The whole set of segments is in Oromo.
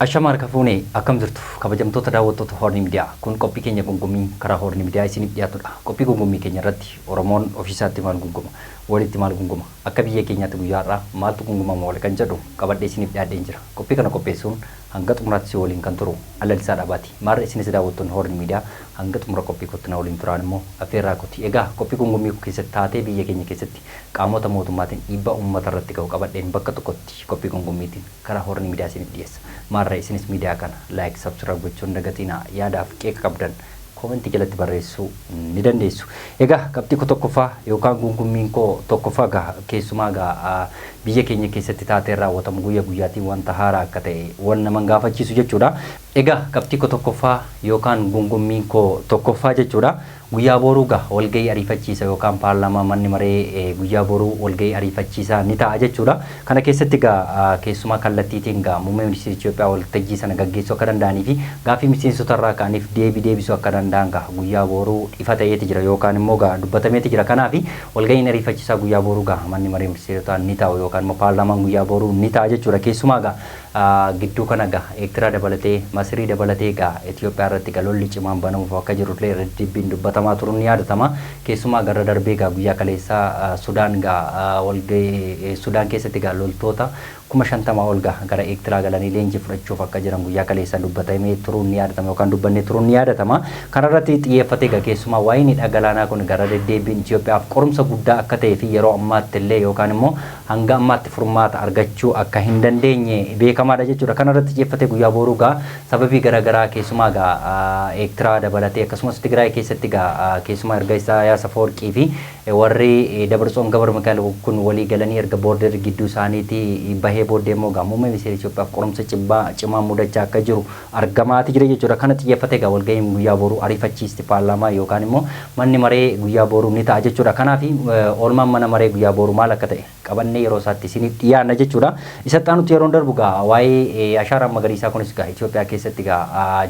Ashaamar kafuunee akkam jirtu kabajamtoota daawwattoota Warannii miidiyaa kun qophii keenya gongommii karaa Warannii miidiyaa isiniif dhiyaatudha. Qophii gongommii keenya irratti Oromoon ofiisaatti maal gongoma walitti maal gongoma akka biyya keenyaatti guyyaa har'aa maaltu gongomama wal kan jedhu qabadhee isiniif dhiyaadheen jira. Qophii kana qopheessuun hanga xumuraatti waliin kan turu Allalisaa Dhabaati. Maarra isinis daawwattoonni Warannii miidiyaa hanga xumura qophii kottina waliin turaan immoo affeerraa kooti. Egaa qophii gongommii keessatti taatee biyya keenya keessatti qaamota mootummaatiin dhiibbaa uummata irratti ga'u qabadheen bakka tokkotti qophii gongommiitiin karaa Warannii miidiyaa isiniif dhiyeessa. Maarra isinis miidiyaa kana like subscribe gochuun dagatina yaadaaf qeeqa qabdan komentii jalatti barreessuu ni dandeessu. Egaa qabxii tokkoffaa yookaan gongommiin koo tokkoffaa keessumaa biyya keenya keessatti taatee raawwatamu guyyaa guyyaatiin wanta haaraa akka ta'e waan nama gaafachiisu jechuudha. Egaa qabxii tokkoffaa yookaan gongommiin koo tokkoffaa jechuudha. Guyyaa boruu walgahii ariifachiisa yookaan paarlaamaa manni maree guyyaa boruu walgahii ariifachiisaa ni ta'a jechuudha. Kana keessatti keessumaa kallattiitiin muummee ministeera Itoophiyaa waltajjii sana gaggeessuu akka danda'anii fi gaaffii miseensota irraa ka'aniif deebisuu akka danda'an guyyaa boruu ifa ta'eeti jira yookaan immoo dubbatameeti jira. Kanaaf walgahiin ariifachiisaa guyyaa boruu manni maree ministeerotaa ni ta'u yookaan immoo paarlaamaan guyyaa boruu ni ta'a jechuudha. Keessumaa gidduu kana Eertiraa dabalatee Masirii dabalatee Itoophiyaa irratti lolli cimaan banamuuf akka jirullee irratti dubbatamaa turuun ni yaadatama. Keessumaa gara darbee guyyaa kaleessaa Sudaan Sudaan keessatti loltoota 50,000 ol gara Eertiraa galanii leenjii fudhachuuf akka jiran guyyaa kaleessaa dubbatamee turuun ni yaadatama yookaan dubbannee turuun ni yaadatama. Kana irratti xiyyeeffatee keessumaa waa'een hidha galaanaa kun gara deddeebiin Itoophiyaaf qorumsa guddaa akka ta'ee fi yeroo ammaatti illee yookaan immoo hanga ammaatti furmaata argachuu akka hin dandeenye beekamaadha jechuudha. Kana irratti xiyyeeffatee guyyaa boruu sababii garaagaraa keessumaa Eertiraa dabalatee akkasumas Tigraay keessatti keessumaa erga Isaayyaas Afwerqii fi warri Dabrasoon Gabrmikaa'el kun walii galanii erga boorder gidduu isaaniitii bahee booddee immoo muummee ministeera Itoophiyaaf qorumsa cimaa mudachaa akka jiru argamaati jira jechuudha. Kana xiyyeeffatee walgahiin guyyaa boruu ariifachiisti paarlaamaa yookaan immoo manni maree guyyaa boruu ni ta'a jechuudha. Kanaaf oolmaan mana maree guyyaa boruu maal akka ta'e qabannee yeroo isaatti isiniif dhiyaanna jechuudha. Isatti aanutti yeroo darbu waa'ee ashaaraa magariisaa kunis Itoophiyaa keessatti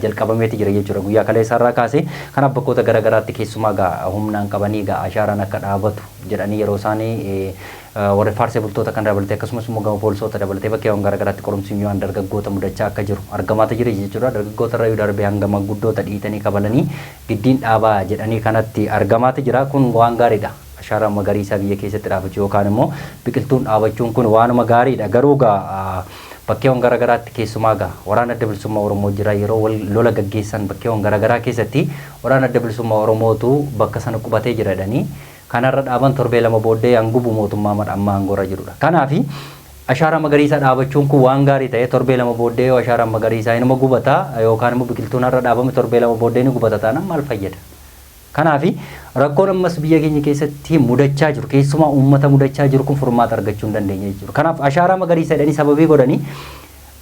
jalqabameeti jira jechuudha. Guyyaa kaleessaa irraa kaasee kanaaf bakkoota garaagaraatti keessumaa humnaan qabanii ashaaraan akka dhaabatu jedhanii yeroo isaanii warra faarsee bultoota kan dabalatee akkasumas immoo gama poolisoota dabalatee bakkeewwan garaagaraatti qorumsiinyaan dargaggoota mudachaa akka jiru argamaata jira jechuudha. Dargaggoota irra darbee hanga manguddoota dhiitanii kabalanii giddiin dhaabaa jedhanii kanatti argamaata jira. Kun waan gaariidha. Ashaaraa magariisaa biyya keessatti dhaabachuu yookaan immoo biqiltuun dhaabachuun kun waanuma gaariidha. Garuu bakkeewwan garaagaraatti keessumaa waraana adda bilisummaa Oromoo jira yeroo lola gaggeessan bakkeewwan garaagaraa keessatti waraana adda bilisummaa Oromootu bakka sana qubatee jira jedhanii kanarra dhaaban torbee lama booddee hangubu mootummaa madhammaa hangoorra jirudha. Kanaaf ashaaraa magariisaa dhaabachuun kun waan gaarii ta'e torbee lama booddee ashaaraa magariisaa inuma gubata yookaan immoo biqiltuun irra dhaabame torbee lama booddee ni gubata taanaan maal fayyada? Kanaaf rakkoon ammas biyya keenya keessatti mudachaa jiru keessumaa uummata mudachaa jiru kun furmaata argachuu hin dandeenye jechuudha. Kanaaf ashaaraa magariisaa jedhanii sababii godhanii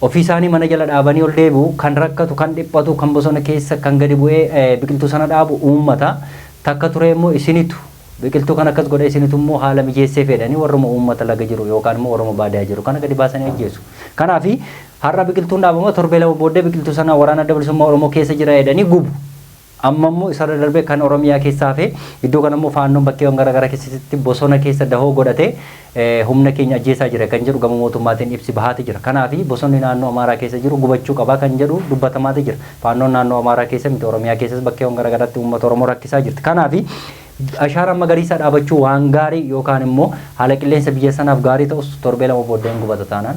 ofii isaanii mana jala dhaabanii ol deebi'u kan rakkatu kan dhiphatu kan bosona keessa kan gadi bu'ee biqiltuu sana dhaabu uummata takka ture immoo isinitu biqiltuu kan akkas godhe isinitu immoo haala mijeessee fedhanii warruma uummata laga jiru yookaan immoo warruma baadiyyaa jiru kana gadi baasanii ajjeesu. Kanaaf har'a biqiltuun dhaabama torbee lama booddee biqiltuu sana waraana adda bilisummaa Oromoo keessa jira jedhanii gubu. Amma immoo isarra darbee kan Oromiyaa keessaa fi iddoo kana immoo faannoon bakkeewwan garaagaraa keessatti bosona keessa dahoo godhatee humna keenya ajjeesaa jira kan jedhu gama mootummaatiin ibsi bahaati jira. Kanaaf bosonni naannoo Amaaraa keessa jiru gubachuu qabaa kan jedhu dubbatamaati jira. Faannoon naannoo Amaaraa keessa miti Oromiyaa keessas bakkeewwan garaagaraatti uummata Oromoo rakkisaa jirti. Kanaaf ashaaraa magariisaa dhaabachuu waan gaarii yookaan immoo haala qilleensa biyya sanaaf gaarii ta'us torbee lama booddeen gubata taanaan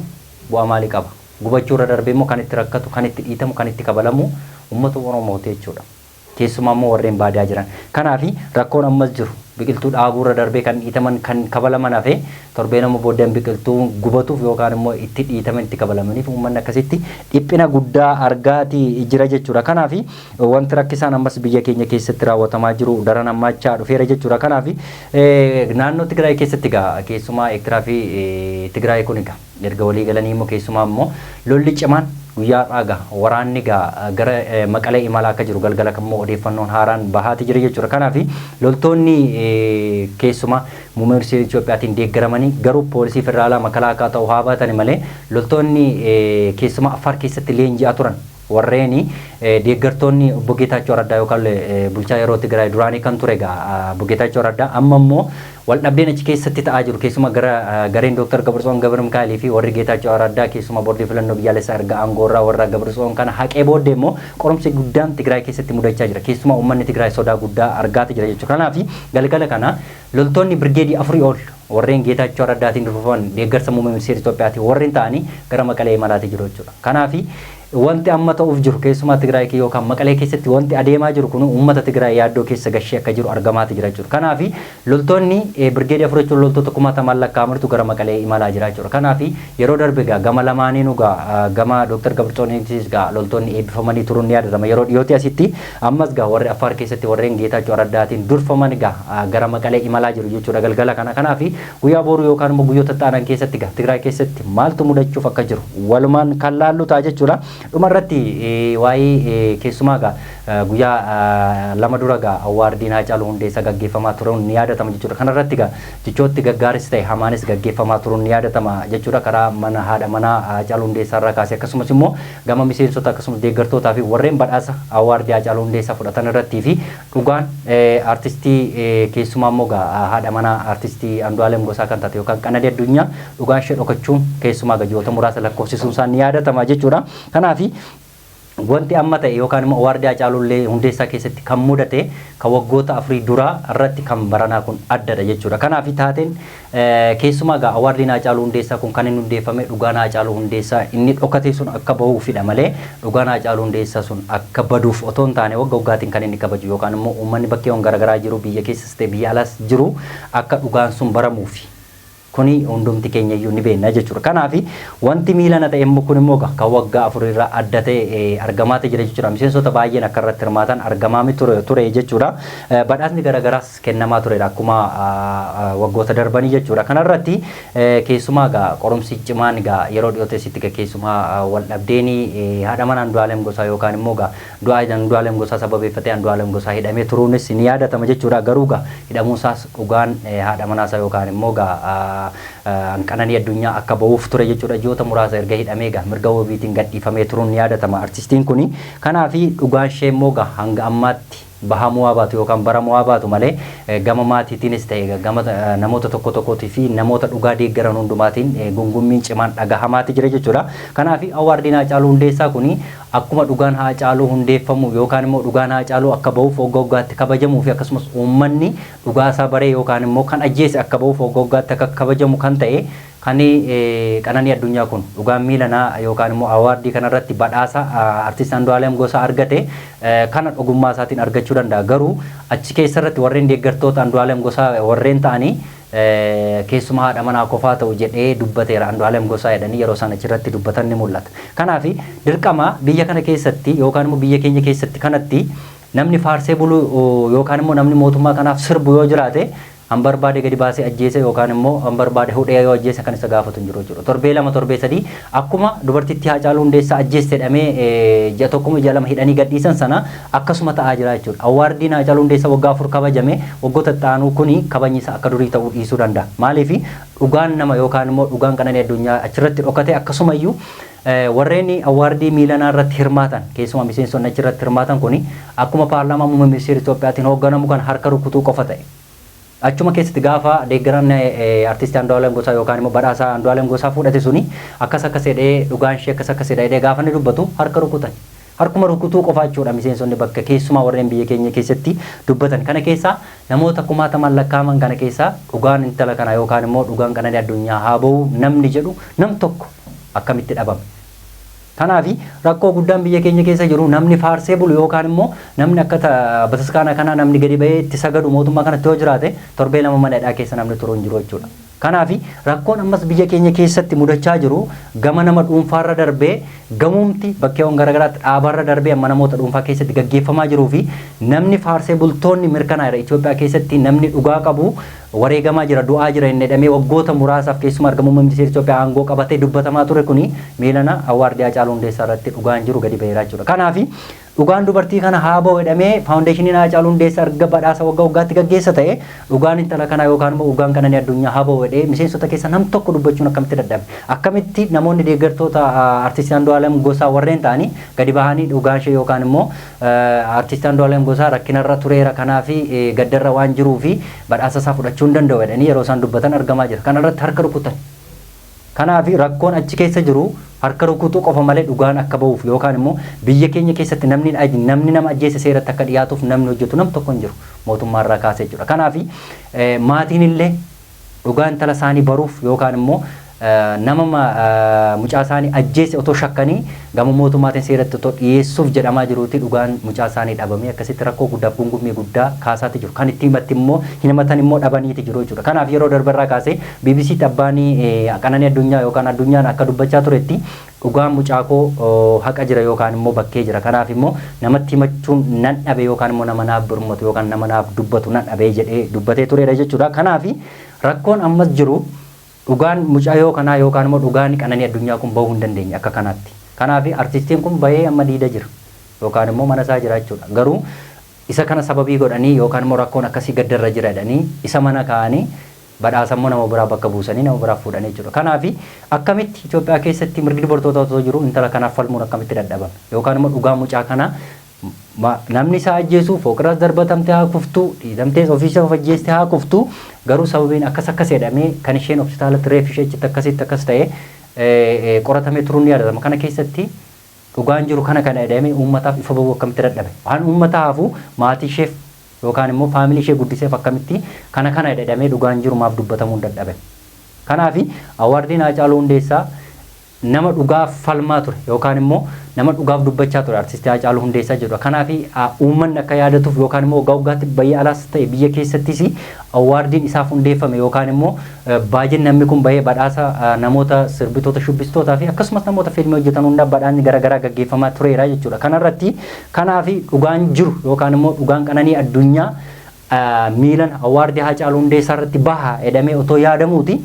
bu'aa maalii qaba? Gubachuu irra darbee immoo kan itti rakkatu, kan itti dhiitamu, kan itti kabalamu uummata Oromooti jechuudha. Keessumaa immoo warreen baadiyyaa jiran. Kanaaf rakkoon ammas jiru biqiltuu dhaabuu irra darbee kan dhiitaman kan kabalaman hafee torbee lama booddeen biqiltuu gubatuuf yookaan immoo itti dhiitaman itti kabalamaniif uummanni akkasitti dhiphina guddaa argaatii jira jechuudha. Kanaaf wanti rakkisaan ammas biyya keenya keessatti raawwatamaa jiru daran hammaachaa dhufeera jechuudha. Kanaaf naannoo Tigraay keessatti keessumaa Eertiraa fi Tigraay kun erga walii galanii immoo keessumaa immoo lolli cimaan guyyaa waraanni gara maqalee imalaa akka jiru galgala kammoo odeeffannoon haaraan bahaati jira jechuudha. Kanaaf loltoonni keessumaa muummee ministeera Itoophiyaatiin deeggaramanii garuu poolisii federaalaa makalaakaa ta'uu haa baatan malee loltoonni keessumaa Affaar keessatti leenji'aa turan warreeni deeggartoonni obbo Geetaachoo Raddaa yookaan bulchaa yeroo Tigraay duraanii kan ture egaa obbo Geetaachoo Raddaa amma immoo wal dhabdeen achi keessatti ta'aa jiru keessuma gareen Dr. Gabrsoon Gabra Mikaa'elii fi warri Geetaachoo Raddaa keessuma boordii filannoo biyyaalessaa erga aangoorraa warra Gabrsoon kana haqee booddee immoo qorumsi guddaan Tigraay keessatti mudachaa jira keessuma uummanni Tigraay sodaa guddaa argaati jira jechuudha. Kanaaf galgala kana loltoonni birgeedii 4 ol warreen Geetaachoo Raddaatiin dhufuufan deeggarsa muummee ministeera Itoophiyaati warreen ta'anii gara Maqalee imalaati jiru jechuudha. Kanaaf wanti amma ta'uuf jiru keessumaa Tigraay yookaan Maqalee keessatti wanti adeemaa jiru kun uummata Tigraay yaaddoo keessa gashee akka jiru argamaati jira jechuudha. Kanaaf loltoonni birgeedii 4 jechuun loltoota 1000 lakkaa'amantu gara Maqalee imalaa jira jechuudha. Kanaaf yeroo darbe gama lamaaniinuu gama Dr. Gabrsooniitis loltoonni eebbifamanii turuun ni yaadatama yeroo dhiyooti asitti ammas warri Affaar keessatti warreen Geetaachoo Raddaatiin durfaman gara Maqalee imalaa jiru jechuudha galgala kana. Kanaaf guyyaa boru yookaan immoo guyyoota ta'an keessatti Tigraay keessatti maaltu mudachuuf akka jiru walumaan kan laallu ta'a jechuudha. Dhumarratti waa'ee keessumaa guyyaa lama dura awwaardiin Haacaaluu Hundeessaa gaggeeffamaa turuun ni yaadatama jechuudha. Kanarratti jechooti gaggaaris ta'e hamaanis gaggeeffamaa turuun ni yaadatama jechuudha. Karaa mana haadha manaa Haacaaluu Hundeessaa irraa kaasee akkasumas immoo gama miseensota akkasumas deeggartootaa fi warreen badhaasa awwaardii Haacaaluu Hundeessaa fudhatan irratti fi dhugaan artistii keessumaa immoo haadha manaa artistii Andu'aalem Gosaa kan taate yookaan Qananii Addunyaa dhugaan ishee dhokachuun keessumaa guyyoota muraasa lakkoofsisuun isaa ni yaadatama jechuudha. Kanaaf wanti amma ta'e yookaan immoo awwaardii Haacaaluu Hundeessaa keessatti kan mudate kan waggoota 4 duraa irratti kan baranaa kun addadha jechuudha. Kanaaf taateen keessumaa awwaardiin Haacaaluu Hundeessaa kun kan inni hundeeffame dhugaan Haacaaluu Hundeessaa inni dhokate sun akka bahuufidha malee dhugaan Haacaaluu Hundeessaa sun akka baduuf otoo hin taane waggaatiin kan inni kabaju yookaan immoo uummanni bakkeewwan garaagaraa jiru biyya keessas ta'e biyya alaas jiru akka dhugaan sun baramuufi. Kuni hundumti keenya iyyuu ni beekna jechuudha. Kanaaf wanti miilana ta'e immoo kun immoo kan waggaa 4 irraa adda ta'e argamaati jira jechuudha. Miseensota baay'een akka irratti hirmaatan argamaami ture jechuudha. Badhaasni garaagaraas kennamaa turedha akkuma waggoota darbanii jechuudha. Kanarratti keessumaa qorumsi cimaan yeroo dhiyooteessitti keessumaa wal dhabdeen haadha manaa Andu'aalem Gosaa yookaan immoo du'aa Andu'aalem Gosaa sababeeffatee Andu'aalem Gosaa hidhamee turuunis ni yaadatama jechuudha. Garuu hidhamuusaas dhugaan haadha manaasaa yookaan immoo Qananii Addunyaa akka bahuuf ture jechuudha. Ji'oota muraasa erga hidhamee mirga wabiitiin gadhiifamee turuun ni yaadatama artistiin kuni. Kanaaf dhugaan ishee immoo hanga ammaatti bahamuu baatu yookaan baramuu baatu malee gama maatiitiinis ta'e gama namoota tokko tokkootii fi namoota dhugaa deeggaran hundumaatiin gungummiin cimaan dhagahamaati jira jechuudha. Kanaaf awwaardiin Haacaaluu Hundeessaa kuni akkuma dhugaan Haacaaluu hundeeffamu yookaan immoo dhugaan Haacaaluu akka bahuuf waggaatti kabajamuu fi akkasumas uummanni dhugaa isaa baree yookaan immoo kan ajjeese akka bahuuf waggaatti akka kabajamu kan ta'e kan Qananii Addunyaa kun dhugaan miilanaa yookaan immoo awwaardii kanarratti badhaasa artist Andu'aalem Gosaa argate kana dhugummaa isaatiin argachuu danda'a. Garuu achi keessatti warreen deeggartoota Andu'aalem Gosaa warreen ta'anii keessumaa haadha manaa qofaa ta'u jedhee dubbateera Andu'aalem Gosaa jedhanii yeroo isaan achirratti dubbatan ni mul'ata. Kanaaf dirqama biyya kana keessatti yookaan immoo biyya keenya keessatti kanatti namni faarsee bulu yookaan immoo namni mootummaa kanaaf sirbu yoo jiraate an barbaade gadi baasee ajjeese yookaan immoo an barbaade hudhee yoo ajjeese kan isa gaafatu hin jiru jechuudha. Torbee 2 torbee 3 akkuma dubartittii Haacaaluu Hundeessaa ajjeeste jedhamee ji'a tokkuma ji'a 2 hidhanii gadhiisan sana akkasuma ta'aa jira jechuudha. Awwaardiin Haacaaluu Hundeessaa waggaa 4 kabajame waggoota ta'anuu kuni kabajni isaa akka durii ta'uu dhiisuu danda'a. Maaliif dhugaan nama yookaan immoo dhugaan Qananii Addunyaa achirratti dhokate akkasumayyuu warreen awwaardii miilanaa irratti hirmaatan keessumaa miseensonni achirratti hirmaatan kuni akkuma paarlaamaa muummee ministeera Itoophiyaatiin hoogganamu kan harka rukutuu qofa ta'e. Achuma keessatti gaafa deeggaran artistii Andu'aalem Gosaa yookaan immoo badhaasa Andu'aalem Gosaa fudhate suni akkas jedhee dhugaan ishee akkas jedhee gaafa inni dubbatu harka rukutan. Harkuma rukutuu qofa jechuudha miseensonni bakka keessumaa warreen biyya keenya keessatti dubbatan. Kana keessaa namoota 1000 lakkaa'aman kana keessaa dhugaan intala kana yookaan immoo dhugaan Qananii Addunyaa haa bahu namni jedhu nam tokko akkamitti dhabame. Kanaaf rakkoo guddaan biyya keenya keessa jiru namni faarsee bulu yookaan immoo namni akka bataskaana kana namni gadi bahee itti sagadu mootummaa kanatti yoo jiraate torbee 2 mana hidhaa keessa namni turu hin jiru jechuudha. Kanaaf rakkoon ammas biyya keenya keessatti mudachaa jiru gama nama dhuunfaarra darbee gamuumti bakkeewwan garaagaraatti dhaabarra darbee amma namoota dhuunfaa keessatti gaggeeffamaa jiruu fi namni faarsee bultoonni mirkanaa'eera Itoophiyaa keessatti namni dhugaa qabu wareegamaa jira du'aa jira inni jedhamee waggoota muraasaaf keessumaa argamu ministeera Itoophiyaa aangoo qabatee dubbatamaa ture kuni miilana awwaardii Haacaaluu Hundeessaa irratti dhugaan jiru gadi baheera jechuudha. Kanaaf dhugaan dubartii kana haa ba'u jedhamee faawundeeshiniin Haacaaluu Hundeessaa erga badhaasa waggaa waggaatti gaggeessa ta'e dhugaan intala kanaa yookaan immoo dhugaan Qananii Addunyaa haa ba'u jedhee miseensota keessa nam tokko dubbachuun akkamitti dadhabe akkamitti namoonni deeggartoota artistii Andu'aalem Gosaa warreen ta'anii gadi bahanii dhugaan ishee yookaan immoo artistii Andu'aalem Gosaa rakkinarra tureera kanaa fi gaddarra waan jiruu fi badhaasa isaa fudhachuu hin danda'u jedhanii yeroo isaan dubbatan argamaa jira kanarratti harka rukutan kanaaf rakkoon achi keessa jiru harka rukutuu qofa malee dhugaan akka ba'uuf yookaan immoo biyya keenya keessatti namni nama ajjeese seeratti akka dhiyaatuuf namni hojjetu nam tokko hin jiru mootummaarraa kaasee jechuudha. Kanaaf maatiin illee dhugaan intala isaanii baruuf yookaan immoo nama mucaa isaanii ajjeese otoo shakkanii gama mootummaatiin seeratti otoo dhiyeessuuf jedhamaa jiruuti dhugaan mucaa isaanii dhabamee akkasitti rakkoo guddaaf gungummii guddaa kaasaatti jiru. Kan itti himatti immoo hin himatan immoo dhabaniiti jiru jechuudha. Kanaaf yeroo darbarraa kaasee BBCtti abbaanii Qananii Addunyaa yookaan addunyaan akka dubbachaa turetti dhugaan mucaa koo haqa jira yookaan immoo bakkee jira. Kanaaf immoo namatti himachuun nan dhabe yookaan immoo nama naaf birmatu yookaan nama naaf dubbatu nan dhabe jedhee dubbatee turedha jechuudha. Kanaaf rakkoon ammas jiru dhugaan mucaayoo kanaa yookaan immoo dhugaan Qananii Addunyaa kun bahuu hin dandeenye akka kanaatti. Kanaaf artistiin kun bahee amma diida jira yookaan immoo mana isaa jira jechuudha. Garuu isa kana sababii godhanii yookaan immoo rakkoon akkasii gaddarra jira jedhanii isa mana kaa'anii badhaasa immoo nama biraa bakka buusanii nama biraa fuudhanii jechuudha. Kanaaf akkamitti Itoophiyaa keessatti mirgi dubartoota otoo jiru intala kanaaf falmuun akkamitti dadhabame yookaan immoo dhugaa mucaa kanaa namni isaa ajjeesuuf fooqirras darbatamtee haa kuftuu dhiitamtee ofiisa of ajjeestee haa kuftuu garuu sababiin akkas jedhamee kan isheen hospitaalatti reef ishee achitti akkasitti akkas ta'ee qoratamee turuun ni yaadatama. Kana keessatti dhugaan jiru kana jedhamee uummataaf ifa bahuu akkamitti dadhabe waan uummata haafu maatii isheef yookaan immoo faamilii ishee guddiseef akkamitti kana jedhamee dhugaan jiru maaf dubbatamuu dadhabe. Kanaaf awwaardiin Haacaaluu Hundeessaa nama dhugaaf falmaa ture yookaan immoo nama dhugaaf dubbachaa ture artistii Haacaaluu Hundeessaa jedhu. Kanaaf uummanni akka yaadatuuf yookaan immoo waggaatti biyya alaas ta'e biyya keessattis awwaardiin isaaf hundeeffame yookaan immoo baajin namni kun bahee badhaasa namoota sirbitoota shubbistootaa fi akkasumas namoota fiilmii hojjetan hundaa badhaasni garaagaraa gaggeeffamaa tureera jechuudha. Kanarratti kanaaf dhugaan jiru yookaan immoo dhugaan Qananii Addunyaa miilan awwaardii Haacaaluu Hundeessaa irratti baha jedhamee otoo yaadamuuti.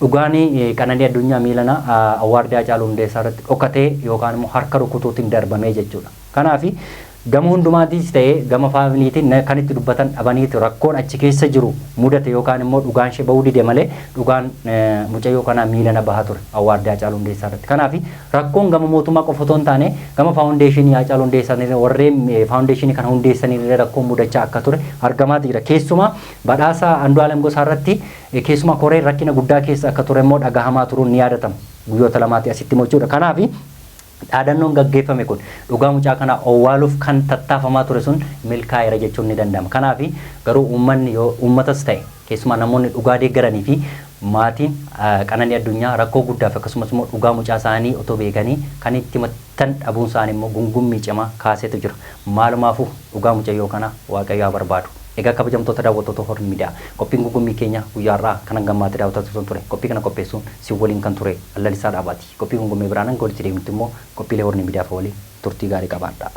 Dhugaanii Qananii Addunyaa miilana awwaardii Haacaaluu Hundeessaa irratti dhokatee yookaan immoo harka rukutuutiin darbamee jechuudha. Kanaaf gama hundumaatis ta'ee gama faamiliitiin kan itti dubbatan dhabaniiti rakkoon achi keessa jiru mudate yookaan immoo dhugaan ishee bahuu dide malee dhugaan mucayyoo kanaa miilana bahaa ture awwaardii Haacaaluu Hundeessaa irratti. Kanaaf rakkoon gama mootummaa qofa otoo hin taane gama faawundeeshinii Haacaaluu Hundeessaa warreen faawundeeshinii kana hundeessanii rakkoon mudachaa akka ture argamaa jira. Keessumaa badhaasa Andu'aalem Gosaa irratti keessumaa koreen rakkina guddaa keessa akka ture immoo dhagahamaa turuun ni yaadatama guyyoota lamaatti asitti mochuudha. Kanaaf dhaadannoon gaggeeffame kun dhugaa mucaa kana owwaaluuf kan tattaafamaa ture sun milkaa'eera jechuun ni danda'ama. Kanaaf garuu uummanni yoo uummatas ta'e keessumaa namoonni dhugaa deeggaranii fi maatiin Qananii Addunyaa rakkoo guddaaf akkasumas immoo dhugaa mucaa isaanii otoo beekanii kan itti maxxan dhabuun isaanii immoo gungummii cimaa kaaseetu jira. Maalumaafuu dhugaa mucayyoo kana Waaqayyo haa barbaadu. Egaa kabajamtoota daawwattoota Horn Miidiyaa qophiin gungummii keenya guyyaarraa kanan gammaatti daawwatatu ture. Qophii kana qopheessuun si waliin kan ture Allalisaa Dhaabaati. Qophii gungummii biraanan goolitti deemnutti immoo qophiilee Horn Miidiyaaf waliin turtii gaarii qabaadha.